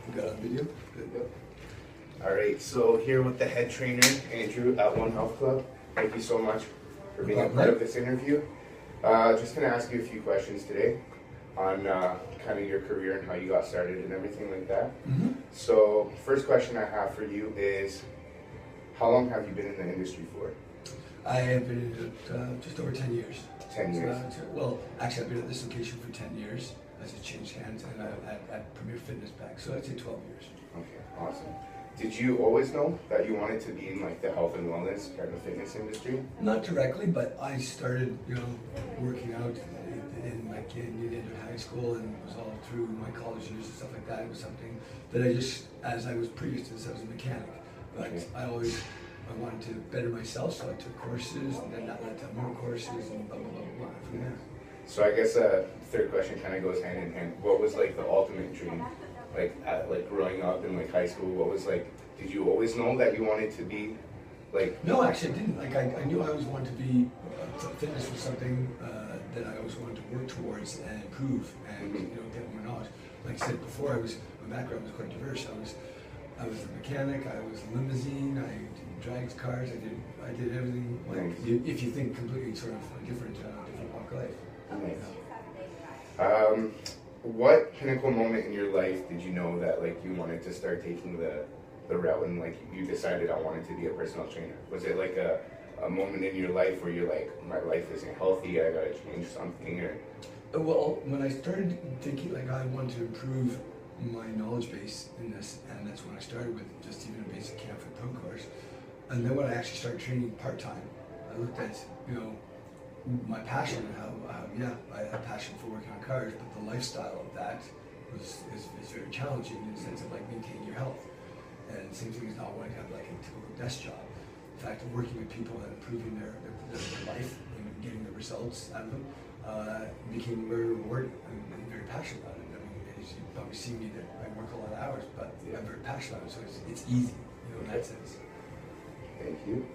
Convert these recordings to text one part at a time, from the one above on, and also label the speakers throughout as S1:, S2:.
S1: You got a video?
S2: Yep. All right, so here with the head trainer, Andrew, at One Health Club. Thank you so much for being a part of this interview. Just going to ask you a few questions today on kind of your career and how you got started and everything like that.
S1: Mm-hmm.
S2: So, first question I have for you is, how long have you been in the industry for?
S1: I have been in it just over 10 years.
S2: 10 years?
S1: Well, actually, I've been at this location for 10 years as it changed hands, and at Premier Fitness back, so I'd say 12 years.
S2: Okay, awesome. Did you always know that you wanted to be in like the health and wellness kind of fitness industry?
S1: Not directly, but I started, working out in the end of high school, and it was all through my college years and stuff like that. It was something that I just, as I was previous to this, I was a mechanic, but
S2: Okay.
S1: I wanted to better myself, so I took courses, and then that led to more courses, and blah, blah, blah, blah, from there.
S2: So I guess third question kind of goes hand in hand. What was like the ultimate dream, like growing up in like high school? What was like? Did you always know that you wanted to be like?
S1: No, actually, I didn't. Like I knew I always wanted to be. Fitness was something that I always wanted to work towards and improve, and get more knowledge. Like I said before, my background was quite diverse. I was a mechanic. I was a limousine. I dragged cars. I did everything. Like
S2: Nice.
S1: if you think completely sort of a different walk of life.
S2: Nice. What pinnacle moment in your life did you know that like you wanted to start taking the route and like you decided I wanted to be a personal trainer? Was it like a moment in your life where you're like, my life isn't healthy, I gotta change something? Or
S1: Well, when I started thinking like I wanted to improve my knowledge base in this, and that's when I started with just even a basic camp and pro course. And then when I actually started training part-time, I looked at, my passion and how I had a passion for working on cars, but the lifestyle of that is very challenging in the sense of like maintaining your health. And the same thing is not wanting to have like a typical desk job. In fact, working with people and improving their life and getting the results out of them became very rewarding. I'm very passionate about it. I mean, as you probably see me that I work a lot of hours, but I'm very passionate about it, so it's easy, in that sense.
S2: Thank you.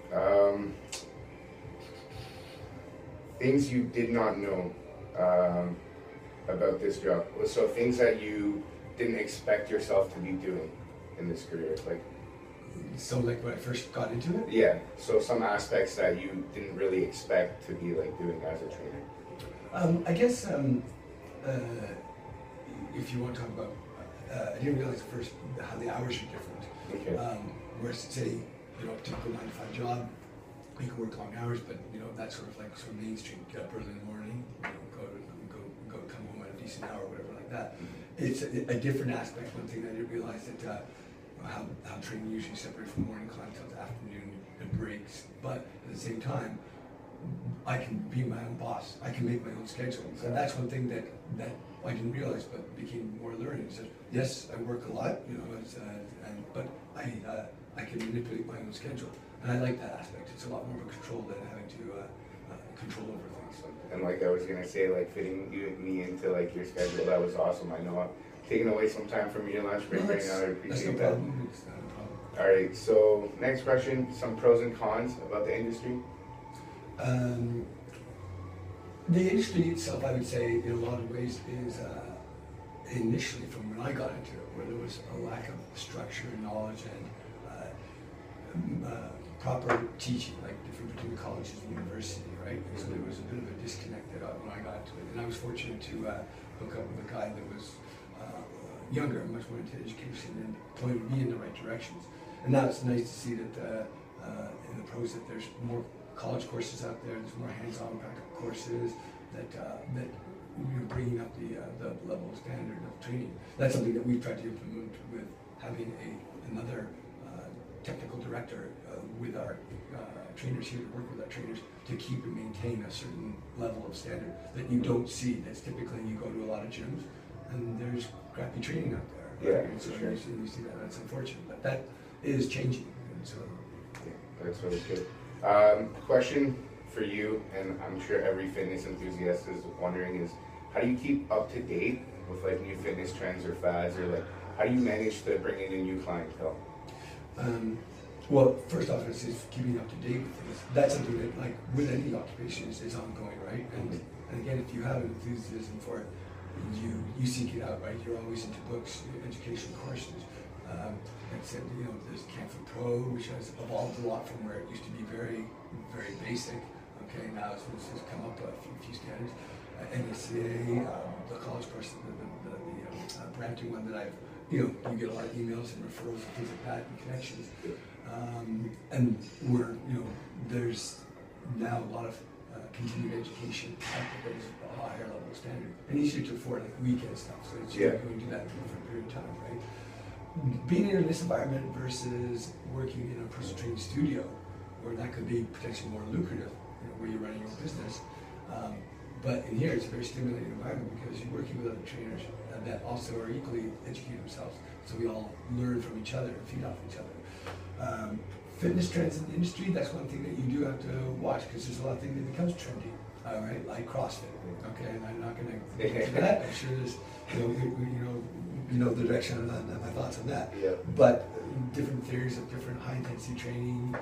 S2: Things you did not know about this job. So things that you didn't expect yourself to be doing in this career, like.
S1: So like when I first got into it?
S2: Yeah. So some aspects that you didn't really expect to be like doing as a trainer.
S1: I guess if you want to talk about, I didn't realize at first how the hours are different.
S2: Okay.
S1: Whereas say, a typical 9-to-5 job, you can work long hours, but that's sort of Main Street, get up early in the morning, go come home at a decent hour, whatever like that. It's a different aspect. One thing I didn't realize that how training usually separates from morning client till the afternoon and breaks, but at the same time, I can be my own boss. I can make my own schedule, and that's one thing that I didn't realize, but became more learning. So yes, I work a lot, but I can manipulate my own schedule. And I like that aspect. It's a lot more of a control than having to control over things.
S2: And like I was gonna say, like fitting me into like your schedule, that was awesome. I know I'm taking away some time from your lunch break right now. I appreciate that.
S1: It's not a problem.
S2: All right. So next question: some pros and cons about the industry.
S1: The industry itself, I would say, in a lot of ways, is initially from when I got into it, where there was a lack of structure, knowledge, and proper teaching, like different between colleges and university, right? So there was a bit of a disconnect that when I got into it, and I was fortunate to hook up with a guy that was younger, much more into education, and pointed me in the right directions. And now it's nice to see that in the pros that there's more college courses out there, there's more hands-on practical courses that bringing up the level of standard of training. That's something that we've tried to implement with having another technical director with our trainers here to work with our trainers to keep and maintain a certain level of standard that you don't see. That's typically you go to a lot of gyms and there's crappy training out there. Right?
S2: Yeah,
S1: And so
S2: sure.
S1: you see that. That's unfortunate, but that is changing. And so
S2: Yeah, that's really good. Question for you, and I'm sure every fitness enthusiast is wondering, is how do you keep up to date with like new fitness trends or fads, or like how do you manage to bring in a new clientele?
S1: Well, first off, it's keeping up to date with things. That's something that, like with any occupation, is ongoing, right? And again, if you have an enthusiasm for it, you seek it out, right? You're always into books, education courses. said, you know, there's Canfor Pro, which has evolved a lot from where it used to be very, very basic. Okay, now it's come up a few standards. NSCA, the college course, the Brampton one that I've, you know, you get a lot of emails and referrals and things like that and connections. And we're, you know, there's now a lot of continued education that is a higher level standard and easier to afford, like weekend stuff. So it's you're going to do that for a period of time, right? Being in this environment versus working in a personal training studio, where that could be potentially more lucrative, you know, where you're running your own business. But in here, it's a very stimulating environment because you're working with other trainers that also are equally educating themselves. So we all learn from each other and feed off each other. Fitness trends in the industry, that's one thing that you do have to watch because there's a lot of things that becomes trendy, all right, like CrossFit, okay, and I'm not going to get into that. I'm sure there's, you know the direction on my thoughts on that.
S2: Yeah.
S1: But different theories of different high intensity training,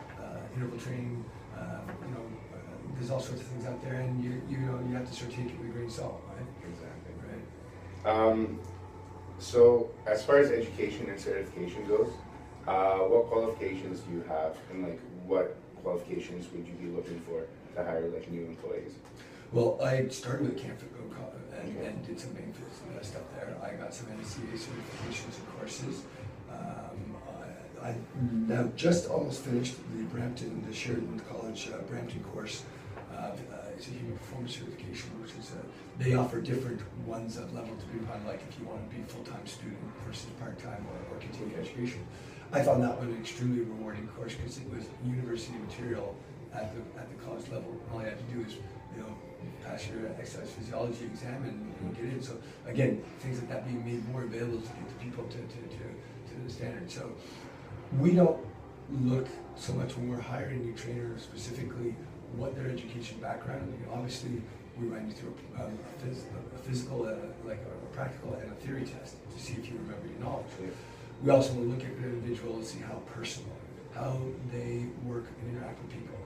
S1: interval training, there's all sorts of things out there, and you know you have to sort of take it with a grain of salt, right?
S2: Exactly.
S1: Right.
S2: So as far as education and certification goes, what qualifications do you have, and like what qualifications would you be looking for to hire like new employees?
S1: Well, I started with Canfor and did some main stuff there. I got some NCA certifications and courses. I now just almost finished the Sheridan College Brampton course. It's a human performance certification, which is they offer different ones of level depending on like if you want to be a full-time student versus part-time or continuing education. I found that one an extremely rewarding course because it was university material at the college level. All you had to do is, you know, pass your exercise physiology exam and get in. So again, things like that being made more available to get the people to the standard. So we don't look so much when we're hiring new trainers specifically what their education background. I mean, obviously, we run you through a physical, like a practical and a theory test to see if you remember your knowledge.
S2: Yeah.
S1: We also will look at an individual and see how personal, how they work and interact with people.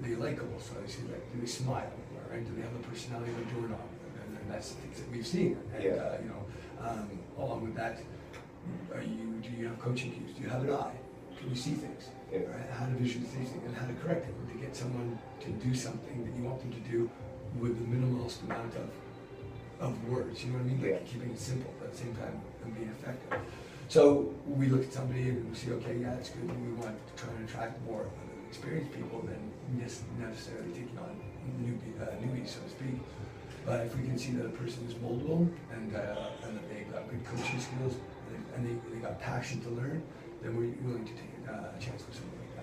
S1: They likable, so I see like, do they smile, right? Do they have a personality of a doorknob? And that's the things that we've seen. And along with that, do you have coaching cues? Do you have an eye? Can you see things?
S2: Yeah.
S1: Right? How to visually see things and how to correct it, to get someone to do something that you want them to do with the minimalist amount of words, you know what I mean? Like keeping it simple, but at the same time and being effective. So we look at somebody and we see, okay, yeah, that's good. We want to try and attract more experienced people than just necessarily taking on newbies, so to speak. But if we can see that a person is moldable and that they've got good coaching skills and they got passion to learn, then we're willing to take a chance with something like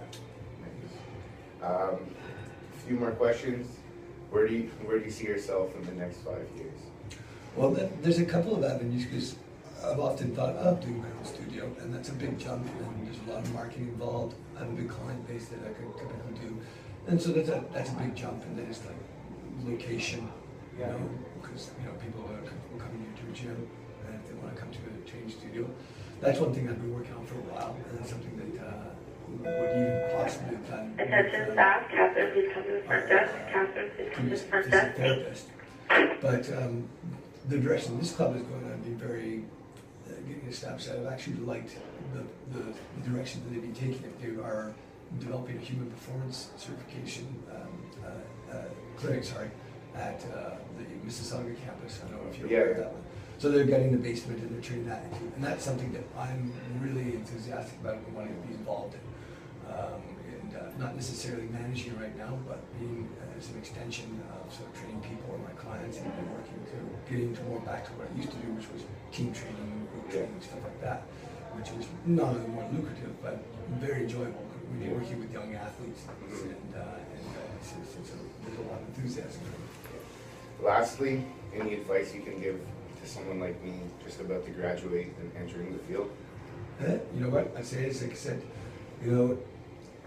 S1: that.
S2: A few more questions. Where do you see yourself in the next 5 years?
S1: Well, there's a couple of avenues because I've often thought of doing my own studio, and that's a big jump, and there's a lot of marketing involved. I have a big client base that I could typically do, and so that's a big jump. And then it's like location, you know, because people will come here to a gym, and if they want to come to a training studio, that's one thing I've been working on for a while, and that's something that would even possibly have done.
S3: Attention staff, Catherine, please come to the front desk. Catherine, please come to the front desk.
S1: Therapist. But the direction this club is going to be very getting established. I've actually liked the direction that they've been taking it. They are developing a human performance certification clinic, at the Mississauga campus. I don't know if you're aware of that one. So they're getting the basement and they're turning that into, and that's something that I'm really enthusiastic about and wanting to be involved in. Not necessarily managing right now, but being as an extension of sort of training people or my clients and working to getting more back to what I used to do, which was team training, group training, stuff like that, which was not only more lucrative, but very enjoyable when you're working with young athletes, and there's a lot of enthusiasm.
S2: Lastly, any advice you can give to someone like me just about to graduate and entering the field?
S1: You know what? I say it's like I said,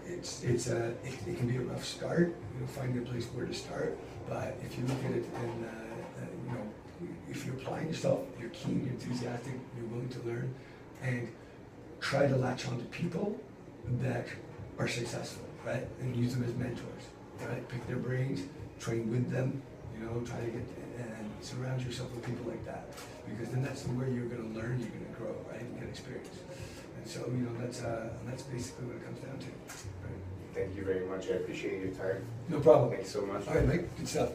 S1: it can be a rough start, finding a place where to start. But if you look at it and if you're applying yourself, you're keen, you're enthusiastic, you're willing to learn, and try to latch on to people that are successful, right? And use them as mentors, right? Pick their brains, train with them, try to get and surround yourself with people like that, because then that's where you're going to learn, you're going to grow, right? And get experience. And So, that's basically what it comes down to. Right?
S2: Thank you very much. I appreciate your time.
S1: No problem.
S2: Thanks so much.
S1: All right, Mike, good stuff.